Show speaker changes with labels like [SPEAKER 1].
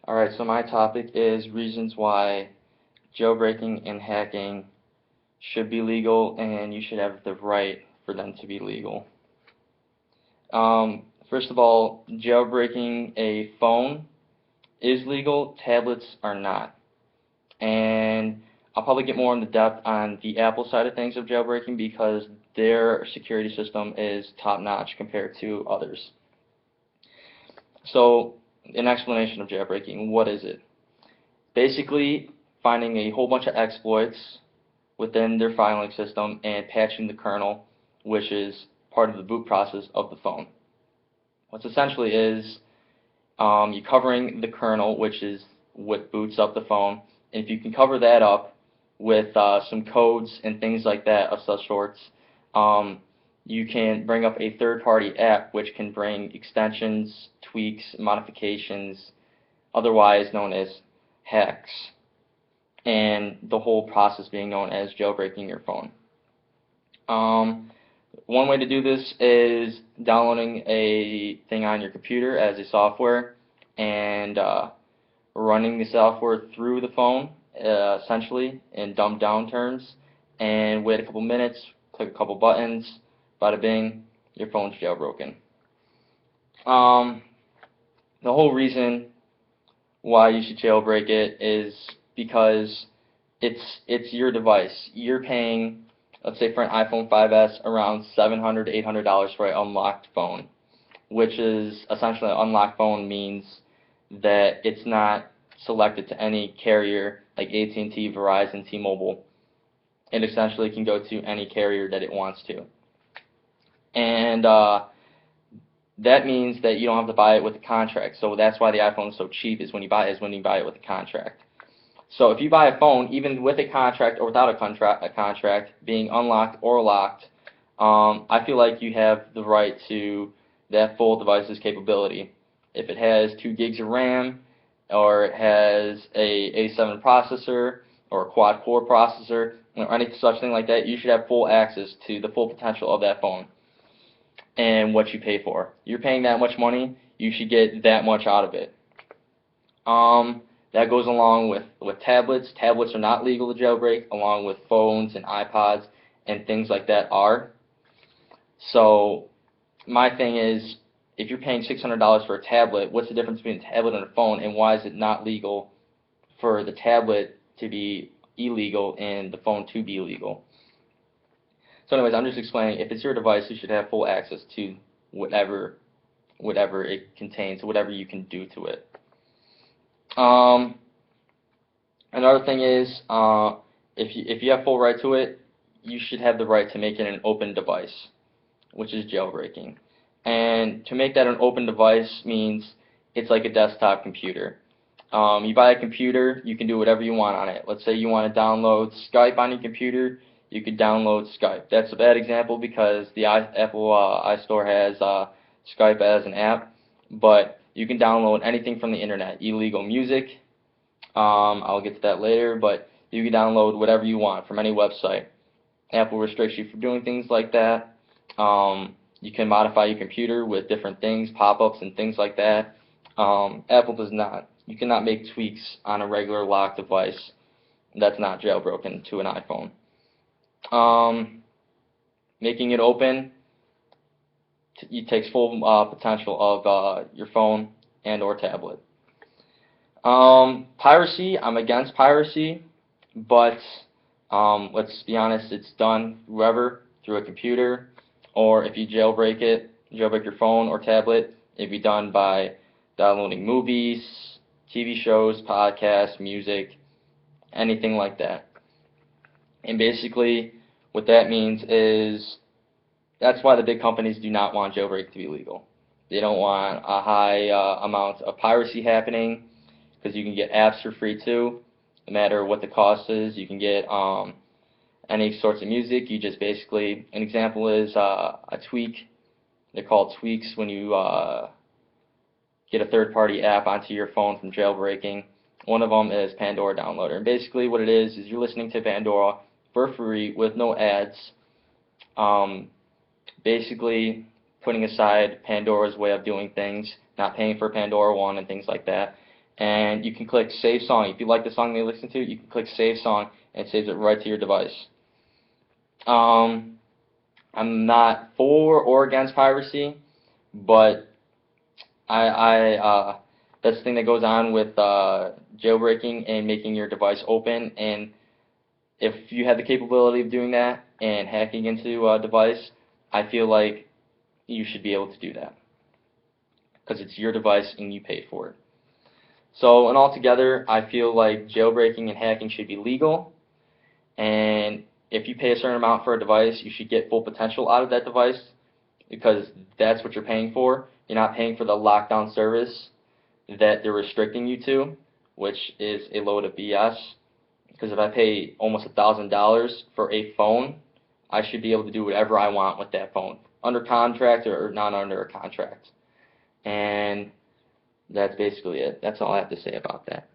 [SPEAKER 1] Alright, so my topic is reasons why jailbreaking and hacking should be legal and you should have the right for them to be legal. First of all, jailbreaking a phone is legal, tablets are not. And I'll probably get more into depth on the Apple side of things of jailbreaking because their security system is top-notch compared to others. So, an explanation of jailbreaking. What is it? Basically, finding a whole bunch of exploits within their filing system and patching the kernel, which is part of the boot process of the phone. What essentially is you're covering the kernel, which is what boots up the phone, and if you can cover that up with some codes and things like that of such sorts, you can bring up a third-party app which can bring extensions, tweaks, modifications, otherwise known as hacks, and the whole process being known as jailbreaking your phone. One way to do this is downloading a thing on your computer as a software and running the software through the phone, essentially, in dumbed down terms, and wait a couple minutes, click a couple buttons, bada bing, your phone's jailbroken. The whole reason why you should jailbreak it is because it's your device. You're paying, let's say for an iPhone 5S, around $700 to $800 for an unlocked phone, which is essentially an unlocked phone means that it's not selected to any carrier like AT&T, Verizon, T-Mobile. It essentially can go to any carrier that it wants to. And that means that you don't have to buy it with a contract. So that's why the iPhone is so cheap, is when you buy it with a contract. So if you buy a phone, even with a contract or without a contract, being unlocked or locked, I feel like you have the right to that full device's capability. If it has 2 gigs of RAM, or it has a A7 processor, or a quad-core processor, or any such thing like that, you should have full access to the full potential of that phone and what you pay for. You're paying that much money, you should get that much out of it. That goes along with tablets. Tablets are not legal to jailbreak, along with phones and iPods and things like that are. So my thing is, if you're paying $600 for a tablet, what's the difference between a tablet and a phone, and why is it not legal for the tablet to be illegal and the phone to be legal? So anyways, I'm just explaining, if it's your device, you should have full access to whatever it contains, whatever you can do to it. Another thing is, if you have full right to it, you should have the right to make it an open device, which is jailbreaking. And to make that an open device means it's like a desktop computer. You buy a computer, you can do whatever you want on it. Let's say you want to download Skype on your computer, you could download Skype. That's a bad example because the Apple iStore has Skype as an app, but you can download anything from the internet. Illegal music, I'll get to that later, but you can download whatever you want from any website. Apple restricts you from doing things like that. You can modify your computer with different things, pop-ups and things like that. Apple does not. You cannot make tweaks on a regular locked device that's not jailbroken to an iPhone. Making it open, it takes full potential of your phone and or tablet. Piracy, I'm against piracy, but let's be honest, it's done through a computer, or if you jailbreak your phone or tablet, it'd be done by downloading movies, TV shows, podcasts, music, anything like that. And basically, what that means is that's why the big companies do not want jailbreak to be legal. They don't want a high amount of piracy happening, because you can get apps for free too, no matter what the cost is. You can get any sorts of music. You just basically, an example is a tweak. They're called tweaks when you get a third-party app onto your phone from jailbreaking. One of them is Pandora Downloader. And basically what it is you're listening to Pandora for free with no ads, basically putting aside Pandora's way of doing things, not paying for Pandora One and things like that, and you can click Save Song. If you like the song they listen to, you can click Save Song, and it saves it right to your device. I'm not for or against piracy, but that's the thing that goes on with jailbreaking and making your device open. And if you have the capability of doing that and hacking into a device, I feel like you should be able to do that because it's your device and you paid for it. So, and altogether, I feel like jailbreaking and hacking should be legal. And if you pay a certain amount for a device, you should get full potential out of that device because that's what you're paying for. You're not paying for the lockdown service that they're restricting you to, which is a load of BS. Because if I pay almost $1,000 for a phone, I should be able to do whatever I want with that phone, under contract or not under a contract. And that's basically it. That's all I have to say about that.